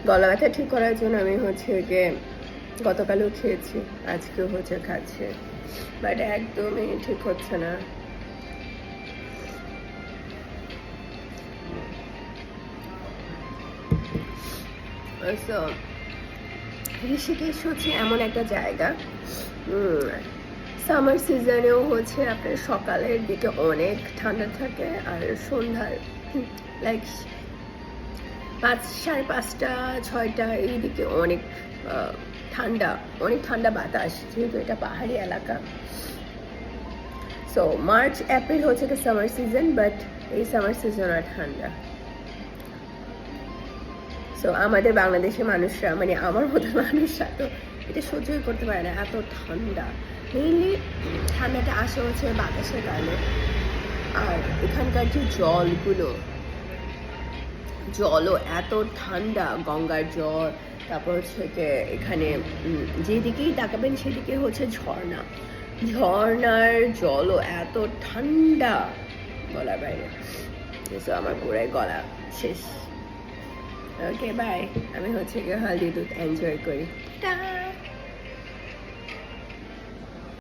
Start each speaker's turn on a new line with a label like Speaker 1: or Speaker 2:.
Speaker 1: গলা ব্যথা ঠিক করার জন্য আমি হচ্ছে গিয়ে গতকালও খেয়েছি, আজকেও হচ্ছে খাচ্ছি, বাট একদমই ঠিক হচ্ছে না। So, ঋষিকেশ হচ্ছে এমন একটা জায়গা, সামার সিজনেও হচ্ছে আপনার সকালের দিকে অনেক ঠান্ডা থাকে, আর সন্ধ্যার লাইক 5, 5:30, 6টা এই দিকে অনেক ঠান্ডা বাতাস, যেহেতু এটা পাহাড়ি এলাকা। সো মার্চ এপ্রিল হচ্ছে কি সামার সিজন, বাট এই সামার সিজন আর ঠান্ডা। সো আমাদের বাংলাদেশের মানুষরা, মানে আমার মতো মানুষরা তো এটা সহ্যই করতে পারে না, এত ঠান্ডা। মেইনলি ঠান্ডাটা আসে হচ্ছে বাতাসের কারণে। আর এখানকার যে জলও এত ঠান্ডা, গঙ্গার জল, তারপর হচ্ছে এখানে যেদিকেই তাকাবেন সেদিকে হচ্ছে ঝর্ণার জলও এত ঠান্ডা, গলার বাইরে। সো আমার পুরাই গলা শেষ। ওকে বাই, আমি হচ্ছে হালদি দুধ এনজয় করি।